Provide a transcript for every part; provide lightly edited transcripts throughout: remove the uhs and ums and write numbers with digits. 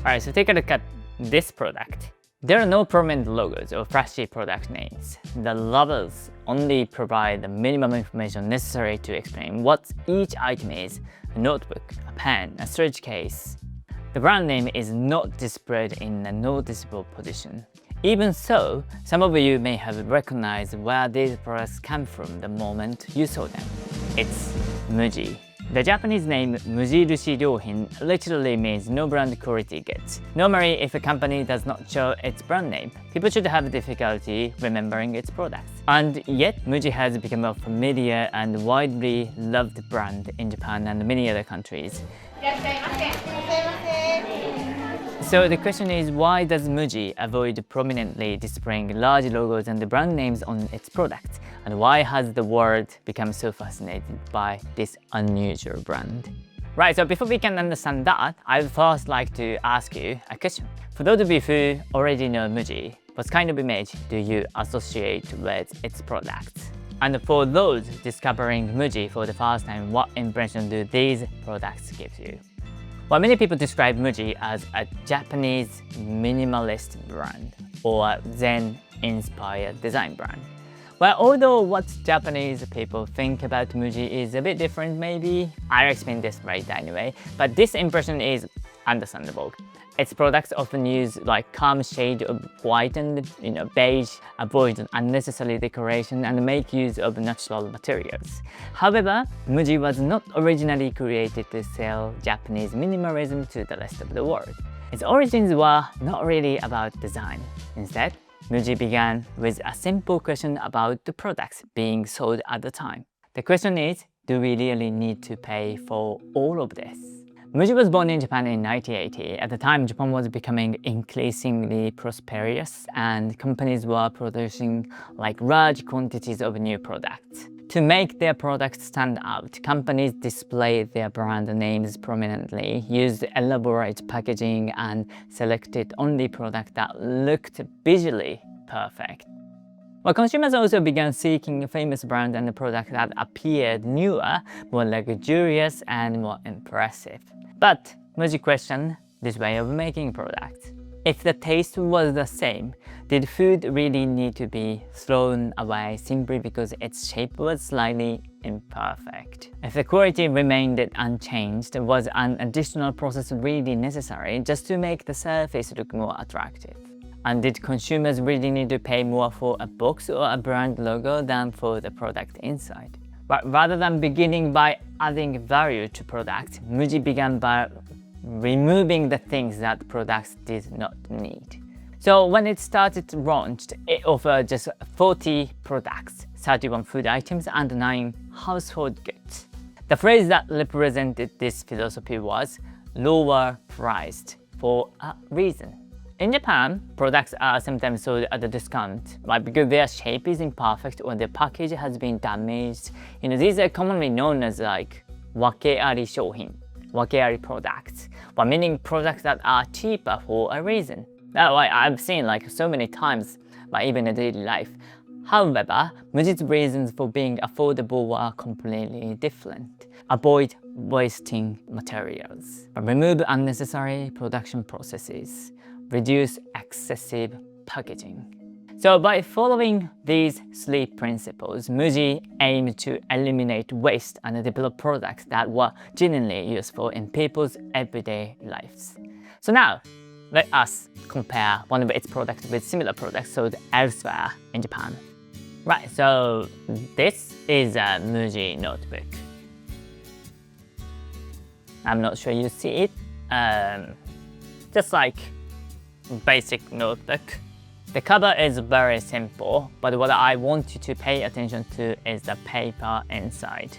Alright, so take a look at this product. There are no permanent logos or flashy product names. The labels only provide the minimum information necessary to explain what each item is: a notebook, a pen, a storage case. The brand name is not displayed in a noticeable position. Even so, some of you may have recognized where these products come from the moment you saw them. It's MUJI. The Japanese name Mujirushi Ryōhin literally means no brand quality goods. Normally, if a company does not show its brand name, people should have difficulty remembering its products. And yet, MUJI has become a familiar and widely loved brand in Japan and many other countries. So the question is, why does MUJI avoid prominently displaying large logos and the brand names on its products? And why has the world become so fascinated by this unusual brand? Right, so before we can understand that, I would first like to ask you a question. For those of you who already know MUJI, what kind of image do you associate with its products? And for those discovering MUJI for the first time, what impression do these products give you? Well, many people describe MUJI as a Japanese minimalist brand or Zen-inspired design brand. Well, although what Japanese people think about MUJI is a bit different maybe, I'll explain this right anyway, but this impression is understandable. Its products often use like calm shade of white and beige, avoid unnecessary decoration and make use of natural materials. However, MUJI was not originally created to sell Japanese minimalism to the rest of the world. Its origins were not really about design. Instead, MUJI began with a simple question about the products being sold at the time. The question is, do we really need to pay for all of this? MUJI was born in Japan in 1980. At the time, Japan was becoming increasingly prosperous and companies were producing like large quantities of new products. To make their products stand out, companies displayed their brand names prominently, used elaborate packaging, and selected only products that looked visually perfect. Well, consumers also began seeking famous brands and products that appeared newer, more luxurious, and more impressive. But MUJI questioned this way of making products. If the taste was the same, did food really need to be thrown away simply because its shape was slightly imperfect? If the quality remained unchanged, was an additional process really necessary just to make the surface look more attractive? And did consumers really need to pay more for a box or a brand logo than for the product inside? But rather than beginning by adding value to products, MUJI began by removing the things that products did not need. So when it started launched, it offered just 40 products, 31 food items, and 9 household goods. The phrase that represented this philosophy was lower priced for a reason. In Japan, products are sometimes sold at a discount, because their shape is imperfect or their package has been damaged. These are commonly known as like wakeari shouhin, wakeari products, meaning products that are cheaper for a reason. That's why I've seen like so many times, even in daily life. However, MUJI's reasons for being affordable were completely different. Avoid wasting materials, remove unnecessary production processes, reduce excessive packaging. So by following these 3 principles, MUJI aimed to eliminate waste and develop products that were genuinely useful in people's everyday lives. So now, let us compare one of its products with similar products sold elsewhere in Japan. Right, so this is a MUJI notebook. I'm not sure you see it. Just like basic notebook. The cover is very simple, but what I want you to pay attention to is the paper inside.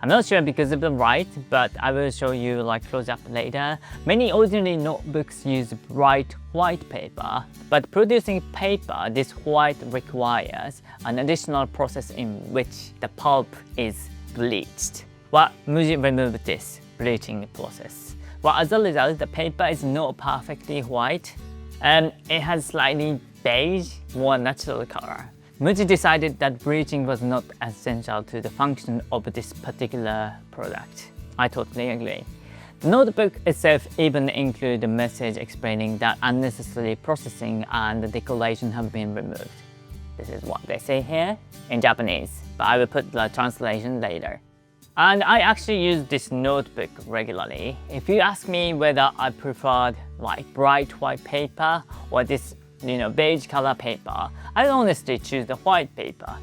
I'm not sure because of the light, but I will show you like close up later. Many ordinary notebooks use bright white paper, but producing paper this white requires an additional process in which the pulp is bleached. Well, MUJI removed this bleaching process. Well, as a result, the paper is not perfectly white, and it has slightly beige, more natural color. MUJI decided that bleaching was not essential to the function of this particular product. I totally agree. Notebook itself even includes a message explaining that unnecessary processing and the decoration have been removed. This is what they say here in Japanese, but I will put the translation later. And I actually use this notebook regularly. If you ask me whether I preferred like bright white paper or this beige color paper, I honestly choose the white paper.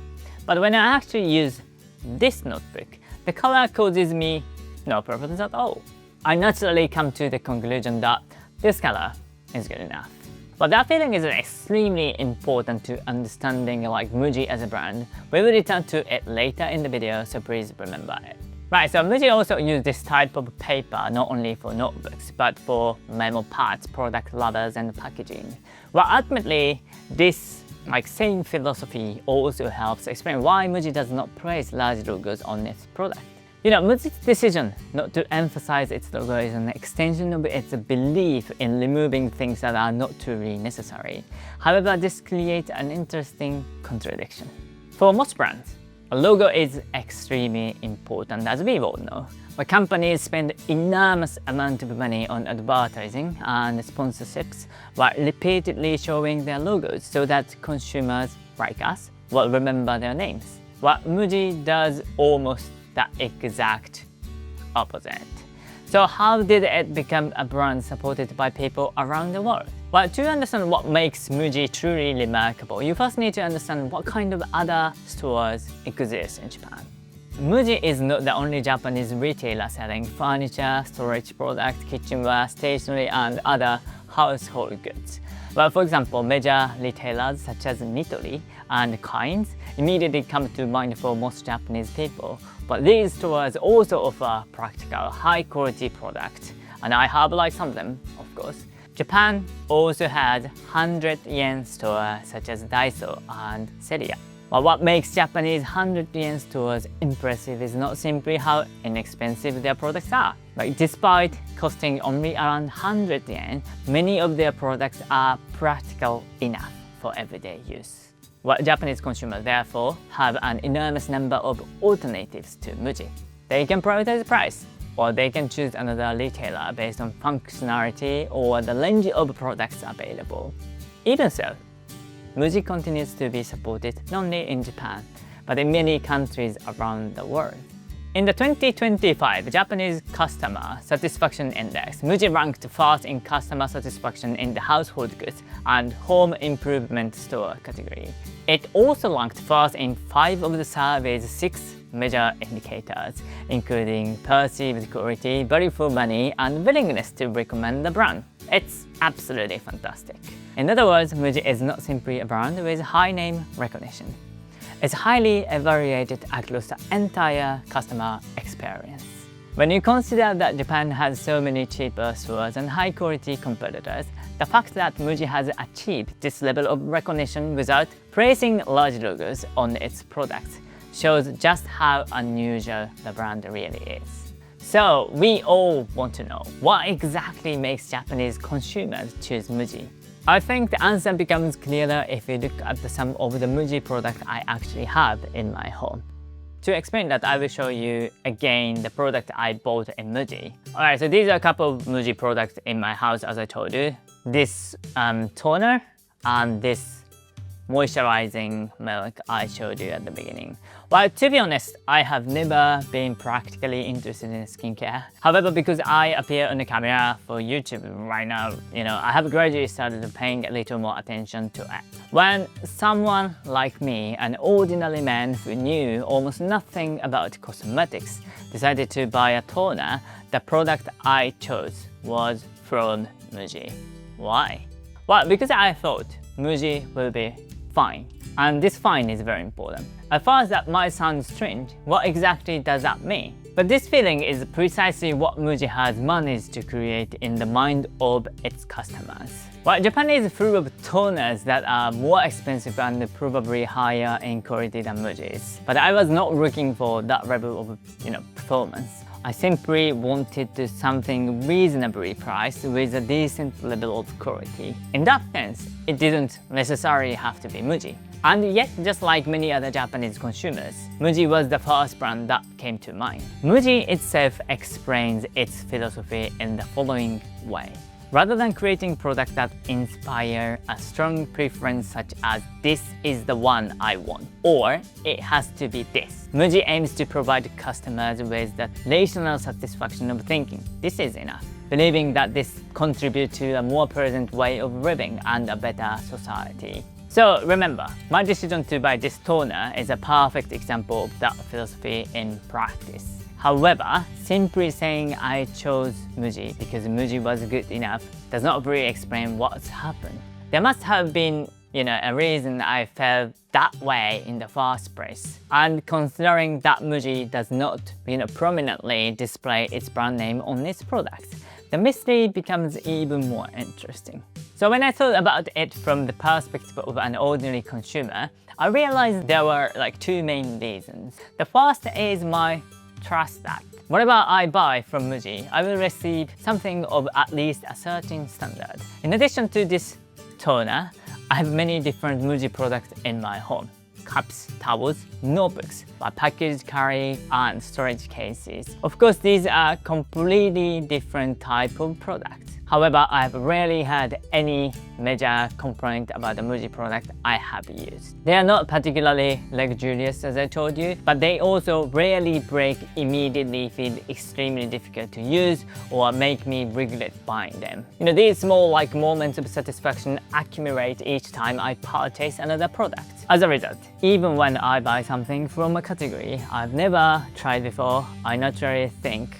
But when I actually use this notebook, the color causes me no problems at all. I naturally come to the conclusion that this color is good enough. But that feeling is extremely important to understanding like MUJI as a brand. We will return to it later in the video, so please remember it. Right, so MUJI also uses this type of paper not only for notebooks, but for memo pads, product lovers, and packaging. Well, ultimately, this same philosophy also helps explain why MUJI does not place large logos on its product. MUJI's decision not to emphasize its logo is an extension of its belief in removing things that are not truly necessary. However, this creates an interesting contradiction. For most brands, a logo is extremely important, as we all know. But companies spend enormous amount of money on advertising and sponsorships while repeatedly showing their logos so that consumers like us will remember their names. What MUJI does almost the exact opposite. So how did it become a brand supported by people around the world? Well, to understand what makes MUJI truly remarkable, you first need to understand what kind of other stores exist in Japan. MUJI is not the only Japanese retailer selling furniture, storage products, kitchenware, stationery, and other household goods. Well, for example, major retailers such as Nitori and Kainz immediately come to mind for most Japanese people. But these stores also offer practical, high-quality products, and I have some of them, of course. Japan also has 100-yen stores such as Daiso and Seria. But what makes Japanese 100-yen stores impressive is not simply how inexpensive their products are. Despite costing only around 100 yen, many of their products are practical enough for everyday use. Japanese consumers therefore have an enormous number of alternatives to MUJI. They can prioritize price, or they can choose another retailer based on functionality or the range of products available. Even so, MUJI continues to be supported not only in Japan, but in many countries around the world. In the 2025 Japanese Customer Satisfaction Index, MUJI ranked first in customer satisfaction in the household goods and home improvement store category. It also ranked first in 5 of the survey's 6 major indicators, including perceived quality, value for money, and willingness to recommend the brand. It's absolutely fantastic. In other words, MUJI is not simply a brand with high name recognition. It's highly evaluated across the entire customer experience. When you consider that Japan has so many cheaper stores and high-quality competitors, the fact that MUJI has achieved this level of recognition without placing large logos on its products shows just how unusual the brand really is. So we all want to know, what exactly makes Japanese consumers choose MUJI? I think the answer becomes clearer if you look at some of the MUJI products I actually have in my home. To explain that, I will show you again the product I bought in MUJI. Alright, so these are a couple of MUJI products in my house, as I told you. This toner and this moisturizing milk I showed you at the beginning. Well, to be honest, I have never been practically interested in skincare. However, because I appear on the camera for YouTube right now, I have gradually started paying a little more attention to it. When someone like me, an ordinary man who knew almost nothing about cosmetics, decided to buy a toner, the product I chose was from MUJI. Why? Well, because I thought MUJI will be fine. And this fine is very important. At first that might sound strange. What exactly does that mean? But this feeling is precisely what MUJI has managed to create in the mind of its customers. Well, Japan is full of toners that are more expensive and probably higher in quality than MUJI's. But I was not looking for that level of performance. I simply wanted something reasonably priced with a decent level of quality. In that sense, it didn't necessarily have to be MUJI. And yet, just like many other Japanese consumers, MUJI was the first brand that came to mind. MUJI itself explains its philosophy in the following way. Rather than creating products that inspire a strong preference such as "this is the one I want" or "it has to be this," MUJI aims to provide customers with the rational satisfaction of thinking "this is enough," believing that this contributes to a more pleasant way of living and a better society. So remember, my decision to buy this toner is a perfect example of that philosophy in practice. However, simply saying I chose MUJI because MUJI was good enough does not really explain what's happened. There must have been, a reason I felt that way in the first place. And considering that MUJI does not, prominently display its brand name on its products, the mystery becomes even more interesting. So when I thought about it from the perspective of an ordinary consumer, I realized there were two main reasons. The first is my trust that whatever I buy from MUJI, I will receive something of at least a certain standard. In addition to this toner, I have many different MUJI products in my home. Cups, towels, notebooks, packaged carry, and storage cases. Of course, these are completely different type of products. However, I have rarely had any major complaint about the MUJI product I have used. They are not particularly luxurious, as I told you, but they also rarely break immediately, feel extremely difficult to use, or make me regret buying them. These small moments of satisfaction accumulate each time I purchase another product. As a result, even when I buy something from a category I've never tried before, I naturally think,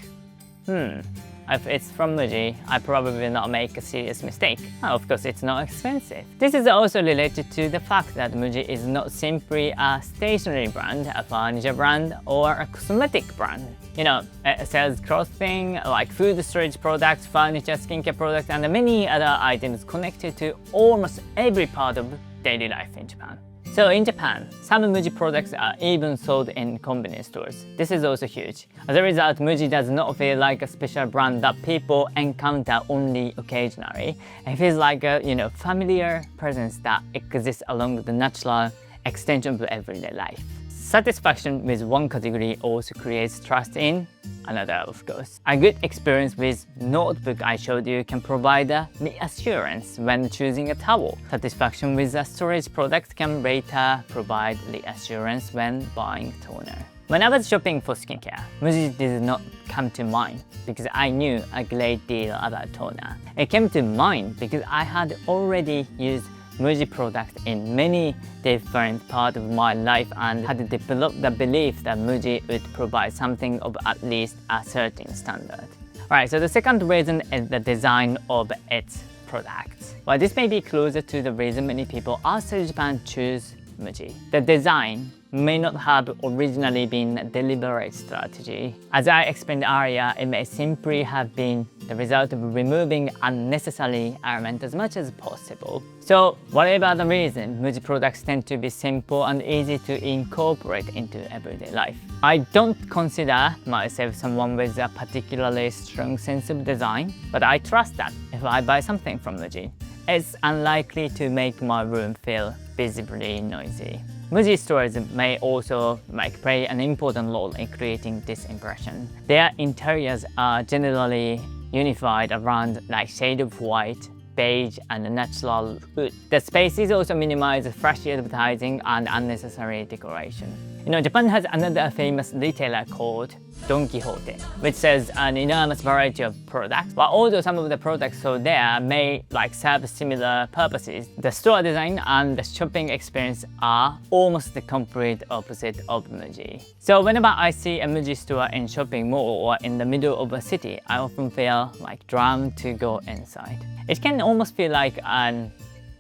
if it's from MUJI, I probably will not make a serious mistake. Of course, it's not expensive. This is also related to the fact that MUJI is not simply a stationery brand, a furniture brand, or a cosmetic brand. It sells clothing, like food storage products, furniture, skincare products, and many other items connected to almost every part of daily life in Japan. So in Japan, some MUJI products are even sold in convenience stores. This is also huge. As a result, MUJI does not feel like a special brand that people encounter only occasionally. It feels like a familiar presence that exists along the natural extension of everyday life. Satisfaction with one category also creates trust in another, of course. A good experience with notebook I showed you can provide a reassurance when choosing a towel. Satisfaction with a storage product can later provide reassurance when buying toner. When I was shopping for skincare, MUJI did not come to mind because I knew a great deal about toner. It came to mind because I had already used MUJI products in many different parts of my life and had developed the belief that MUJI would provide something of at least a certain standard. Alright, so the second reason is the design of its products. While this may be closer to the reason many people outside Japan choose MUJI, the design may not have originally been a deliberate strategy. As I explained earlier, it may simply have been the result of removing unnecessary elements as much as possible. So, whatever the reason, MUJI products tend to be simple and easy to incorporate into everyday life. I don't consider myself someone with a particularly strong sense of design, but I trust that if I buy something from MUJI, it's unlikely to make my room feel visibly noisy. MUJI stores may also play an important role in creating this impression. Their interiors are generally unified around shade of white, beige, and natural wood. The spaces also minimize flashy advertising and unnecessary decoration. Japan has another famous retailer called Don Quixote, which sells an enormous variety of products. But although some of the products sold there may serve similar purposes, the store design and the shopping experience are almost the complete opposite of MUJI. So whenever I see a MUJI store in shopping mall or in the middle of a city, I often feel drawn to go inside. It can almost feel like an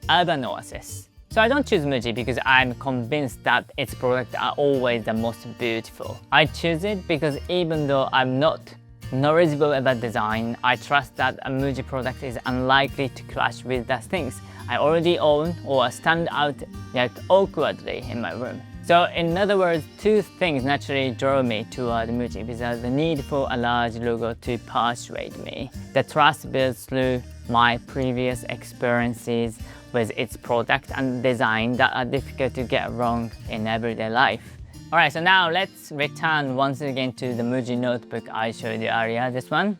urban oasis. So I don't choose MUJI because I'm convinced that its products are always the most beautiful. I choose it because even though I'm not knowledgeable about design, I trust that a MUJI product is unlikely to clash with the things I already own or stand out awkwardly in my room. So in other words, two things naturally drove me toward MUJI, without the need for a large logo to persuade me. The trust built through my previous experiences with its product and design that are difficult to get wrong in everyday life. Alright, so now let's return once again to the MUJI notebook I showed you earlier, this one.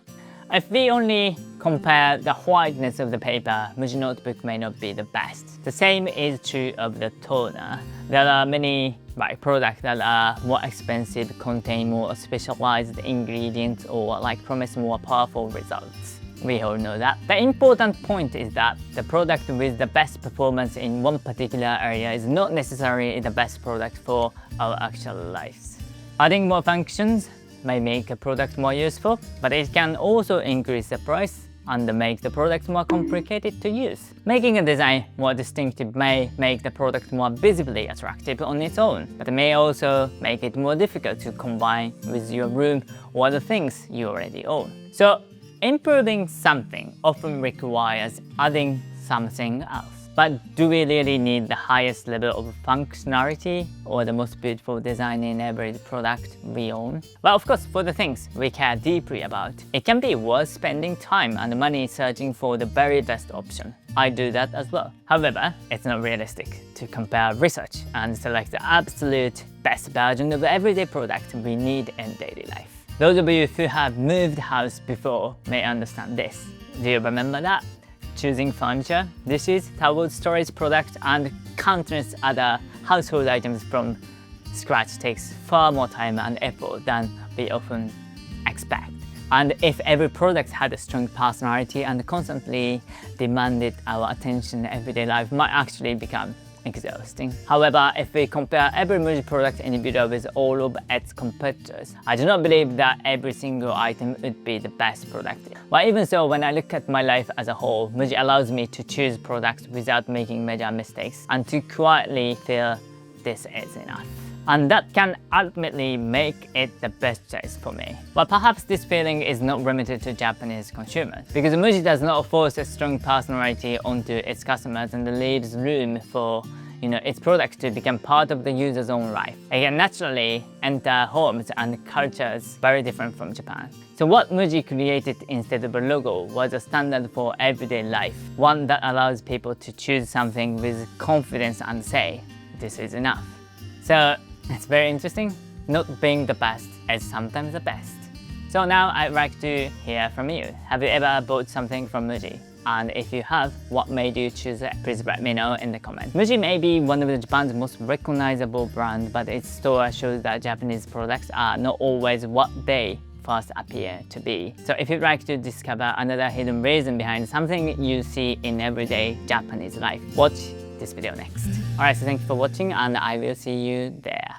If we only compare the whiteness of the paper, MUJI notebook may not be the best. The same is true of the toner. There are many products that are more expensive, contain more specialized ingredients, or promise more powerful results. We all know that. The important point is that the product with the best performance in one particular area is not necessarily the best product for our actual lives. Adding more functions may make a product more useful, but it can also increase the price and make the product more complicated to use. Making a design more distinctive may make the product more visibly attractive on its own, but it may also make it more difficult to combine with your room or the things you already own. So, improving something often requires adding something else. But do we really need the highest level of functionality or the most beautiful design in every product we own? Well, of course, for the things we care deeply about, it can be worth spending time and money searching for the very best option. I do that as well. However, it's not realistic to compare research and select the absolute best version of the everyday product we need in daily life. Those of you who have moved house before may understand this. Do you remember that? Choosing furniture, dishes, towels, storage products, and countless other household items from scratch takes far more time and effort than we often expect. And if every product had a strong personality and constantly demanded our attention, everyday life might actually become exhausting. However, if we compare every MUJI product in video with all of its competitors, I do not believe that every single item would be the best product. But even so, when I look at my life as a whole, MUJI allows me to choose products without making major mistakes and to quietly feel this is enough. And that can ultimately make it the best choice for me. But perhaps this feeling is not limited to Japanese consumers, because MUJI does not force a strong personality onto its customers and leaves room for its products to become part of the user's own life. It can naturally enter homes and cultures very different from Japan. So what MUJI created instead of a logo was a standard for everyday life, one that allows people to choose something with confidence and say, this is enough. So it's very interesting. Not being the best is sometimes the best. So now I'd like to hear from you. Have you ever bought something from MUJI? And if you have, what made you choose it? Please let me know in the comments. MUJI may be one of Japan's most recognizable brands, but its store shows that Japanese products are not always what they first appear to be. So if you'd like to discover another hidden reason behind something you see in everyday Japanese life, watch this video next. Alright, so thank you for watching and I will see you there.